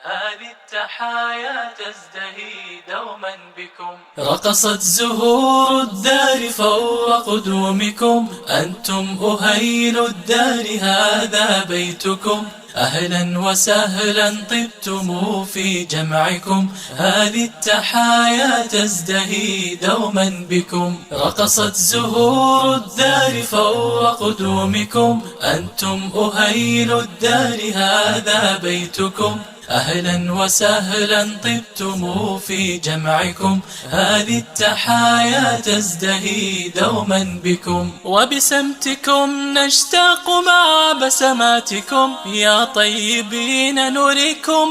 هذه التحايا تزدهي دوما بكم. رقصت زهور الدار فوق قدومكم، أنتم أهيل الدار هذا بيتكم. أهلا وسهلا طبتم في جمعكم، هذه التحايا تزدهي دوما بكم. رقصت زهور الدار فوق قدومكم، أنتم أهيل الدار هذا بيتكم. أهلا وسهلا طبتم في جمعكم، هذه التحايا تزدهي دوما بكم. وبسمتكم نشتاق مع بسماتكم، يا طيبين نريكم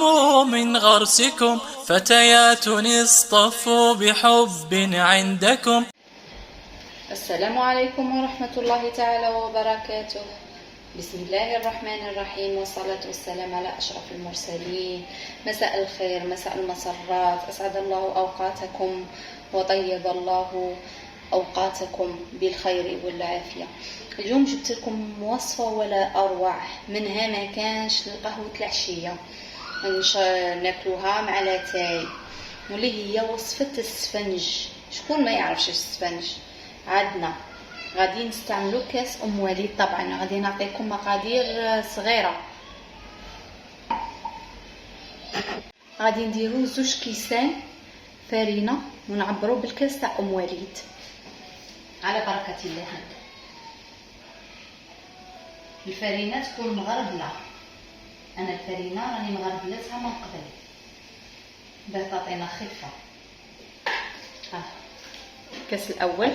من غرسكم. فتيات اصطفوا بحب عندكم. السلام عليكم ورحمة الله تعالى وبركاته. بسم الله الرحمن الرحيم، والصلاة والسلام على أشرف المرسلين. مساء الخير، مساء المسرات، أسعد الله أوقاتكم وطيب الله أوقاتكم بالخير والعافية. اليوم جبت لكم وصفة ولا أروع منها ما كانش لقهوة العشية، ناكلوها مع لاتاي، واللي هي وصفة السفنج. شكون ما يعرفش السفنج؟ عندنا غادي نستعملوا كاس ام وليد. طبعا غادي نعطيكم مقادير صغيره. غادي نديروا 2 كيسان فرينه ونعبروا بالكاس تاع ام وليد على بركه الله. الفرينه تكون مغربله، انا الفرينه راني مغربلتها من قبل باش تعطينا خفه. الكاس الاول،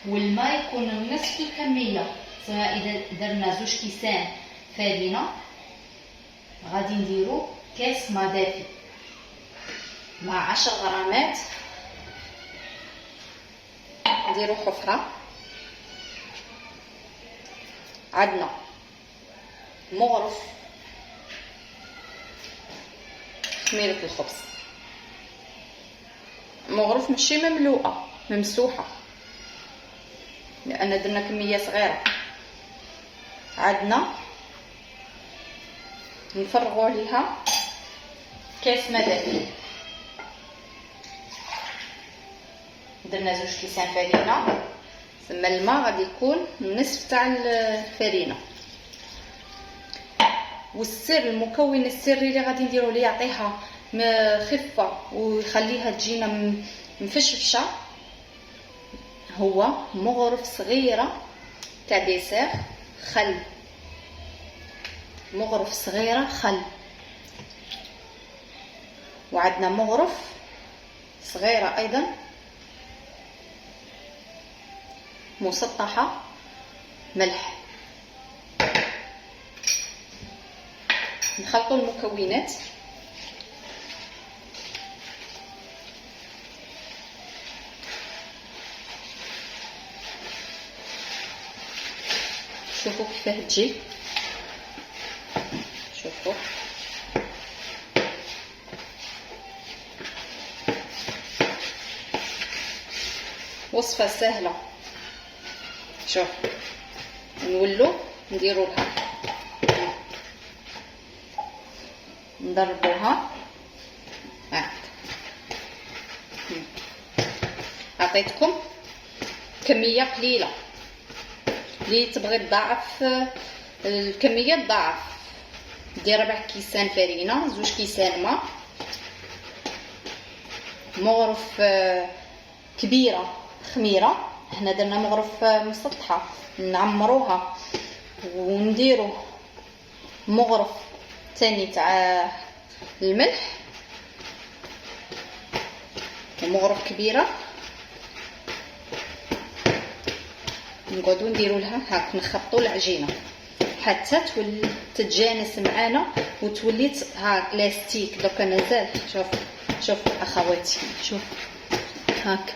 والماء يكون نصف الكميه. سواء اذا درنا 2 كيسان فرينه غادي نديرو كاس ماء دافي مع 10 غرامات. نديرو حفره. عندنا مغرف خميره الخبز، مغرف ماشي مملوءه، ممسوحه لأن درنا كمية صغيرة. عندنا نفرغوا عليها كاس ماء دافي. درنا 2 كيسان فرينة، ثم الماء غادي يكون النصف تاع الفرينة. والسر، المكون السري اللي غادي نديرو اللي يعطيها خفة ويخليها تجينا مفشفشة، هو مغرف صغيرة تاع ديسير خل. مغرف صغيرة خل. وعندنا مغرف صغيرة ايضا مسطحة ملح. نخلطوا المكونات. شوفوا كيفاه تجي، شوفوا وصفة سهلة. شوف نولو نديرو لها، نضربوها. عطيتكم كمية قليلة، اللي تبغي تضاعف الكميه تضاعف، دير 4 كيسان فرينه، 2 كيسان ماء، مغرف كبيره خميره. حنا درنا مغرف مسطحه نعمروها، ونديرو مغرف ثاني تاع الملح ومغرف كبيره. نقعدو نديرو لها هاك، نخبطو العجينه حتى تولي تتجانس معانا وتولي هاك لاستيك. دوكا مازال شوف اخواتي، شوف هاك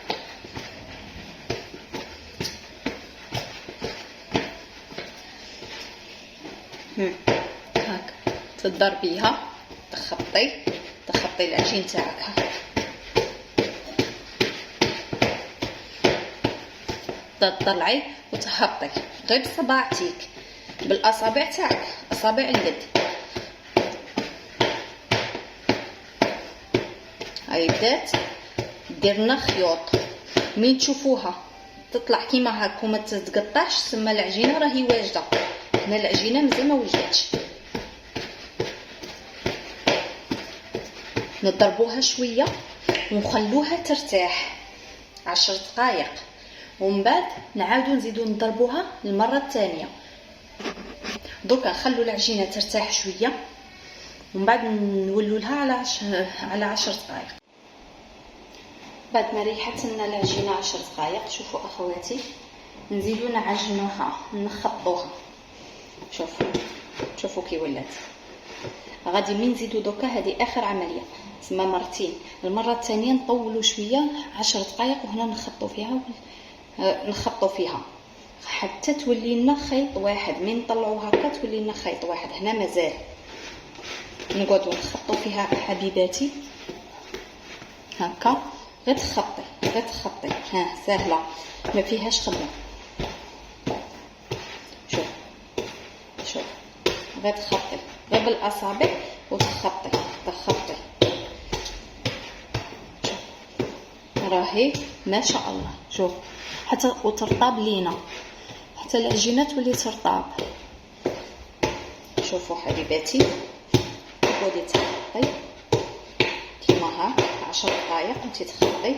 هاك تضربيها، تخبطي العجين تاعك هاك، تطلعي وتهبطي غير بصباعتك بالاصابع تاعك، اصابع اليد. هاي بدات دير لنا خيوط. مين تشوفوها تطلع كيما هاك وما تتقطعش تسمى العجينه راهي واجده. هنا العجينه مازال ما وجدتش. نضربوها شويه ونخلوها ترتاح 10 دقائق، ومن بعد نعاودو نزيدو نضربوها المره الثانيه. درك نخلو العجينه ترتاح شويه ومن بعد نولوا لها على 10 دقائق. بعد ما ريحت لنا العجينه 10 دقائق، شوفوا اخواتي نزيدو نعجنوها نخطوها. شوفوا كي ولات. غادي من نزيدو دوكا هذه اخر عمليه، تسمى مرتين. المره الثانيه نطولوا شويه 10 دقائق وهنا نخطوا فيها حتى تولي لنا خيط واحد. من نطلعوا هكا تولي لنا خيط واحد. هنا مازال نقعدوا نخطوا فيها حبيباتي هكا. غير تخطي ها سهله ما فيهاش خدمه. شوف غير تخطي غير بالاصابع وتخطي. شوف راهي ما شاء الله. شوف حتى وترطاب لينا، حتى العجينه تولي ترطاب. شوفوا حبيباتي تقعدي تخطي كيما هاك 10 دقائق وانتي تخطي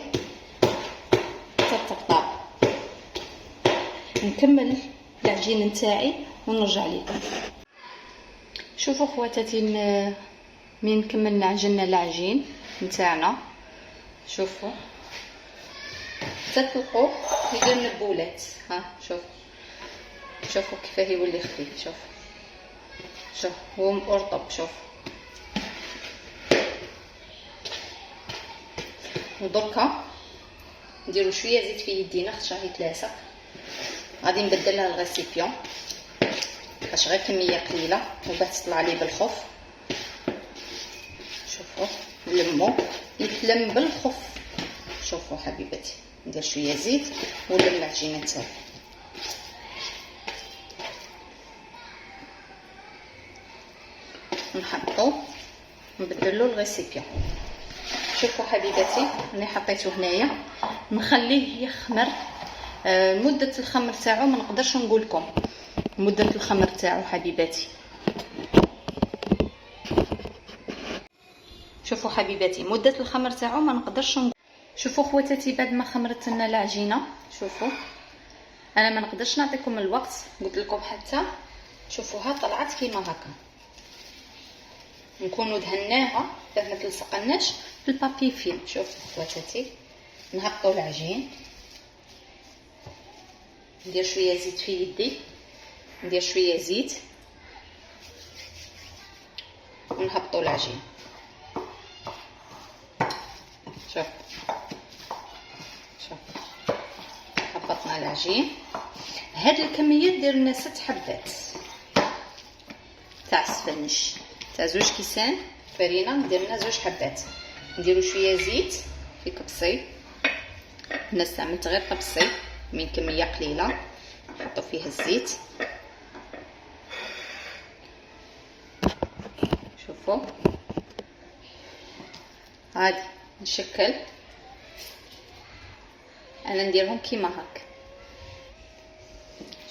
حتى ترطاب. نكمل العجين نتاعي ونرجع لكم. شوفوا خواتاتي من كملنا عجننا العجين نتاعنا. شوفوا تلقوه يدير نبولات. ها شوفوا كيفاه يولي خفيف. شوف هو مرطب. شوف ودركا نديرو شويه زيت في يدينا خاطر راهي تلاصق. غادي نبدل لها الغيسيبيون باش غير كميه قليله وباه تطلع لي بالخف. شوفوا نلمو يتلم بالخف. شوفوا حبيباتي ندير شويه زيت ونلم العجينه تاعي. نحطو نبدلو الغيسيبيون. شوفوا حبيباتي انا حطيته هنايا نخليه يخمر. مده الخمر تاعو ما نقدرش نقول لكم مده الخمر تاعو حبيباتي. شوفوا حبيباتي مده الخمر تاعو ما نقدرش نقول. شوفوا خواتاتي بعد ما خمرت لنا العجينه، شوفوا انا ما نقدرش نعطيكم الوقت، قلت لكم حتى شوفوها طلعت كيما هكا. نكونوا دهناها باه ما تلصقناش في البابي فيلم. شوفوا خواتاتي نهبطوا العجين، ندير شويه زيت في يدي، ندير شويه زيت ونهبطوا العجين. شوف هبطنا العجين. هاد الكميه دير لنا 6 حبات تاع السفنج تاع 2 كيسان فرينه. ندير لنا 2 حبات. نديرو شويه زيت في كبسي، انا استعملت غير كبسي من كميه قليله. نحطو فيه الزيت. شوفوا عادي نشكل. انا نديرهم كيما هكا.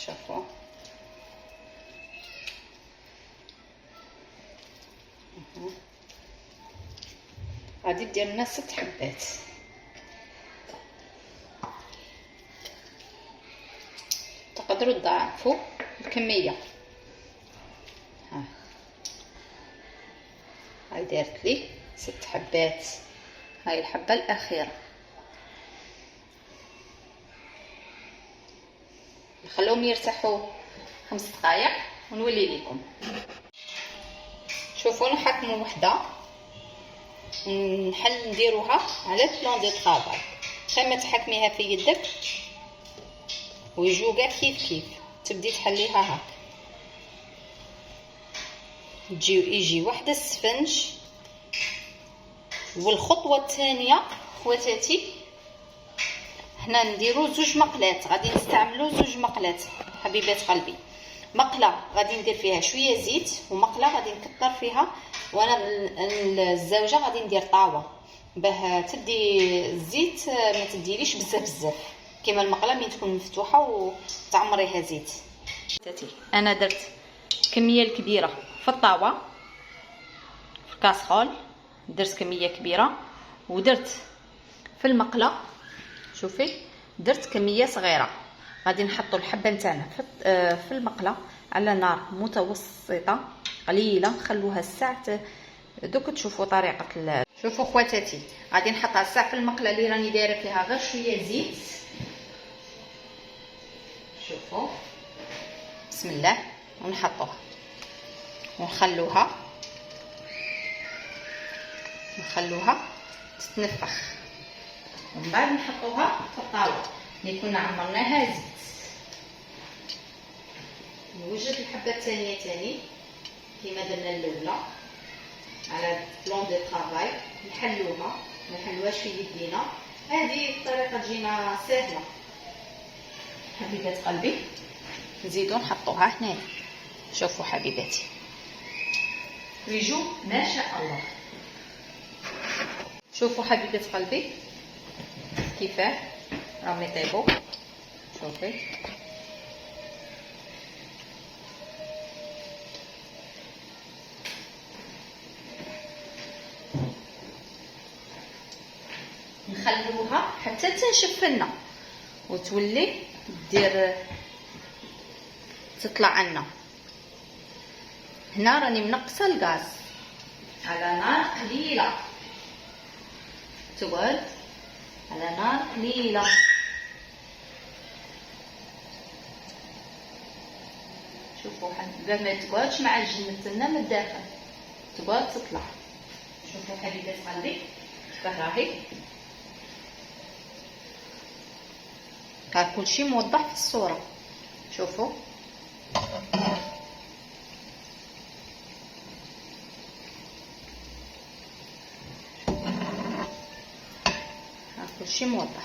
شوفوا غادي دير لنا 6 حبات. تقدروا تضاعفوا الكميه. هاي دارت لي 6 حبات. هاي الحبه الاخيره. نخلوهم يرتاحوا 5 دقائق ونولي لكم. شوفوا نحكموا وحده نحل نديروها على بلان دي طرافاي. كما تحكميها في يدك ويجيو كاع كيف تبدي تحليها هكا. يجي واحده السفنج. والخطوه الثانيه خواتاتي هنا نديرو 2 مقلات. غادي نستعملو 2 مقلات حبيبات قلبي. مقله غادي ندير فيها شويه زيت، ومقله غادي نكثر فيها، وانا الزوجه غادي ندير طاوه باه تدي الزيت ما تديليش بزاف كيما المقله مين تكون مفتوحه وتعمريها زيت. انا درت كميه الكبيره في الطاوه في كاسرول، درت كميه كبيره ودرت في المقله شوفي درت كميه صغيره. غادي نحطوا الحبه نتاعنا في المقله على نار متوسطه قليله، خلوها الساعه دوك تشوفوا طريقه شوفوا خواتاتي. غادي نحطها الساعه في المقله اللي راني دايره فيها غير شويه زيت. شوفوا بسم الله، ونحطوها ونخلوها تتنفخ، ومن بعد نحطوها في الطاوله اللي كنا عمرناها زيت. نوجد الحبه الثانيه تاني كيما درنا الاولى على بلون دو طرافاي، نحلوها ما نحلوهاش في يدينا. هذه الطريقه تجينا سهله حبيبات قلبي. نزيدو نحطوها هنا. شوفوا حبيباتي يجو ما شاء الله. شوفوا حبيبات قلبي كيفاه راهم يطيبوا. شوفي نخلوها حتى تنشف لنا وتولي دير تطلع عنا. هنا راني منقصه الغاز على نار قليله، تقعد على نار قليله. شوفوا باه ما تقعدش معجنت لنا من الداخل، تقعد تطلع. شوفوا حبيبات قلبي كيفاه راهي، كل شيء موضح في الصوره. شوفوا كل شيء موضح.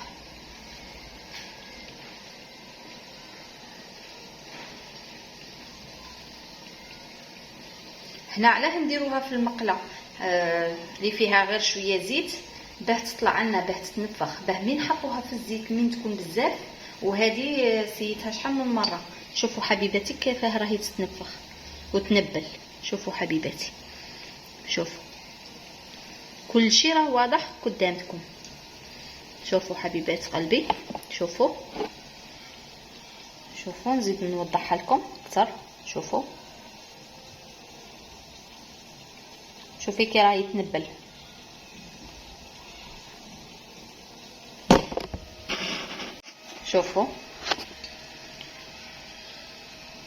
هنا علاه نديروها في المقله اللي فيها غير شويه زيت باه تطلع عنا، باه تتنفخ، باه مين نحطوها في الزيت مين تكون بزاف. وهذه سيتها شحال من مره. شوفوا حبيباتي كيفاه راهي تتنفخ وتنبل. شوفوا حبيباتي، شوفوا كل شيء راه واضح قدامكم. شوفوا حبيبات قلبي، شوفوا نزيد نوضحها لكم اكثر. شوفي كي راه يتنبل. شوفوا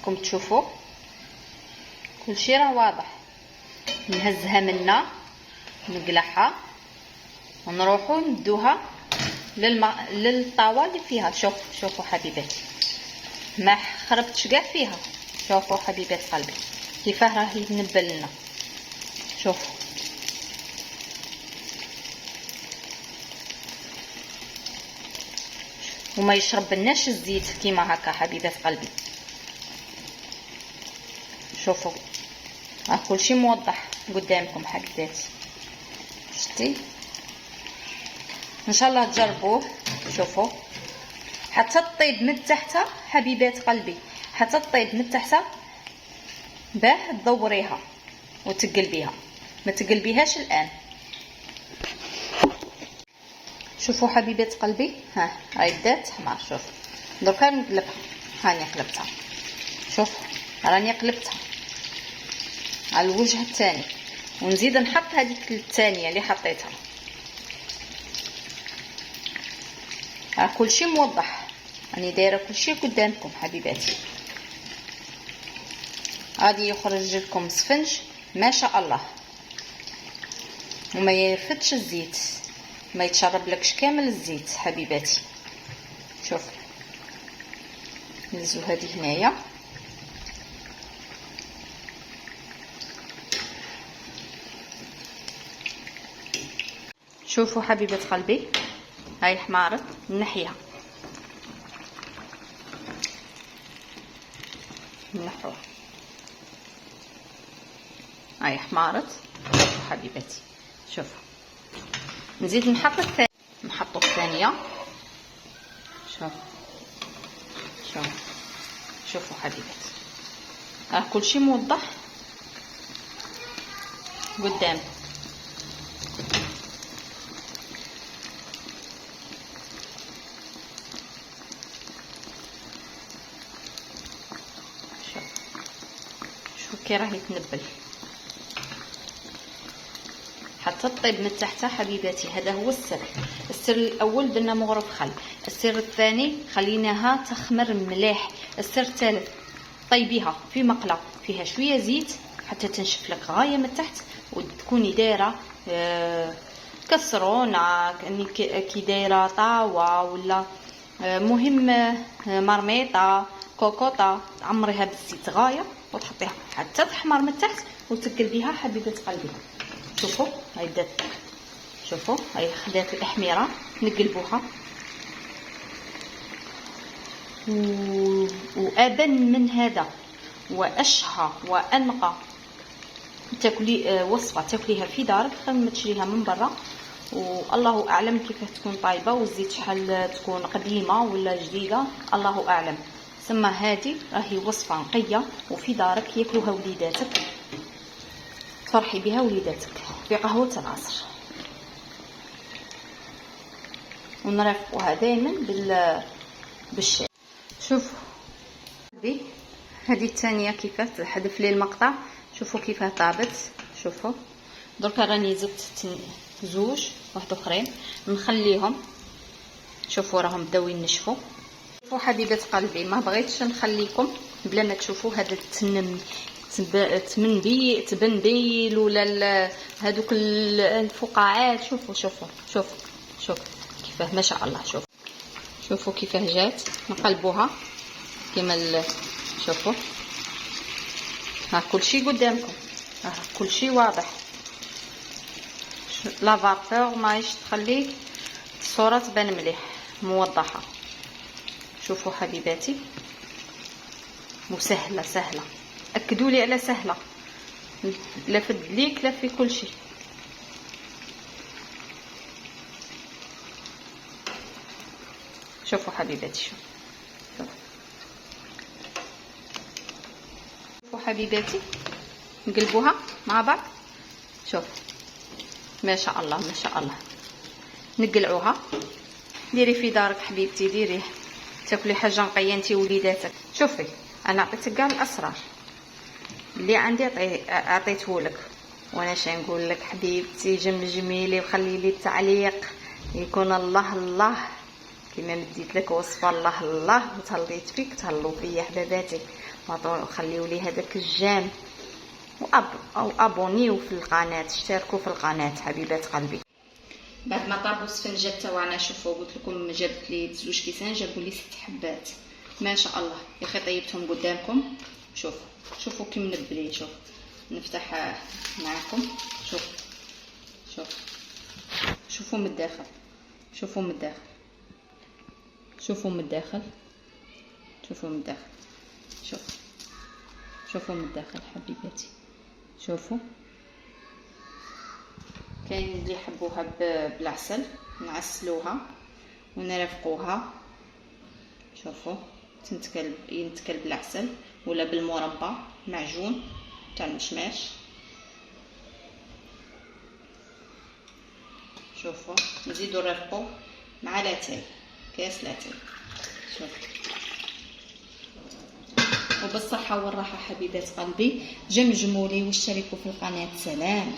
كم تشوفوا كل شيء راه واضح. نهزها منا نقلعها ونروحوا ندوها للطاوه اللي فيها. شوفوا حبيباتي ما خربتش كاع فيها. شوفوا حبيبات قلبي كيفاه راه يتنبل لنا. شوفوا وما يشرب لناش الزيت كيما هكا حبيبات قلبي. شوفوا كل شيء موضح قدامكم حبيباتي. شتي ان شاء الله تجربوه. شوفوا حتى تطيب من تحت حبيبات قلبي، حتى تطيب من تحت باه تدوريها وتقلبيها، ما تقلبيهاش الان. شوفوا حبيبات قلبي ها راهي دات حمار. شوف دركا نقلبها، هاني قلبتها. شوف راني قلبتها على الوجه الثاني، ونزيد نحط هذيك الثانيه اللي حطيتها. كل شيء موضح، راني دايره كل شيء قدامكم حبيباتي. غادي يخرج لكم سفنج ما شاء الله، وما يرفدش الزيت، ما يتشرب لكش كامل الزيت حبيباتي. شوف نزو هذه هنايا. شوفوا حبيبات قلبي هاي حمارت نحيها، نحوها هاي حمارت. شوفوا حبيباتي، شوفوا نزيد نحطو الثانيه. شوفوا حبيبات، راه كلشي موضح قدام. شوف كي راه يتنبل حتى طيب من تحت حبيباتي. هذا هو السر. السر الاول درنا مغرف خل، السر الثاني خليناها تخمر مليح، السر الثالث طيبيها في مقله فيها شويه زيت حتى تنشف لك غايه من تحت، وتكوني دايره كسرونه كي دايره طاوه ولا مهم مرميطه كوكوطه، تعمريها بالزيت غايه وتحطيها حتى تحمر من تحت وتقلبيها حبيبه قلبي. شوفوا هاي دات، شوفوا هاي خدات الاحمرة نقلبوها وابن من هذا واشهى وانقى تاكلي وصفه تاكليها في دارك خير ما تشريها من برا. والله اعلم كيف تكون طايبه والزيت شحال تكون قديمه ولا جديده الله اعلم. ثم هذه راهي وصفه نقيه وفي دارك ياكلوها وليداتك، تفرحي بها وليداتك في قهوه العصر. ونرافقوها دائما بالشاي. شوفوا هذه الثانيه كيفاش تحذف لي المقطع، شوفوا كيفاه طابت. شوفوا دركا راني زدت زوج واحد اخرين نخليهم. شوفوا راهم بداو ينشفوا. شوفوا حبيبات قلبي ما بغيتش نخليكم بلا ما تشوفوا هذا تبنبيل ولا هذوك الفقاعات. شوفوا كيفاه ما شاء الله. شوفوا كيفاه جات نقلبوها كيما شوفوا ها كلشي قدامكم، ها كلشي واضح. لا فابور ماهيش تخلي الصوره تبان مليح موضحه. شوفوا حبيباتي وسهله اكدوا لي على سهله، لا في الدليك لا في كل شيء. شوفوا حبيباتي شوفوا حبيباتي نقلبوها مع بعض. شوف ما شاء الله ما شاء الله. نقلعوها ديري في دارك حبيبتي، ديريه تاكلي حاجه نقيه انت وليداتك. شوفي انا عطيتك كاع الاسرار اللي عندي عطيته لك، وانا شنو نقول لك حبيبتي جمجمي لي وخلي لي التعليق يكون الله الله كما مديت لك وصفه الله الله وتهليت فيك تهلوا فيا حباباتي. وخليوا لي هذاك الجام وابونيو في القناه، اشتركوا في القناه حبيبات قلبي. بعد ما طابوا السفنجات تاعنا شوفوا قلت لكم جابت لي زوج كيسان جابوا لي 6 حبات ما شاء الله يا اخي طيبتهم قدامكم. شوفوا كي منبلي. شوف نفتح معكم. شوفوا من الداخل. شوفوا من الداخل حبيباتي. شوفوا كاين اللي يحبوها بالعسل نعسلوها ونرافقوها. شوفوا ينتكل بالعسل ولا بالمربى معجون تاع المشماش. شوفوا نزيدو نرافقو مع لاتاي، كاس لاتاي. شوفوا وبالصحه والراحه حبيبات قلبي. جمجموا لي واشتركوا في القناه. سلام.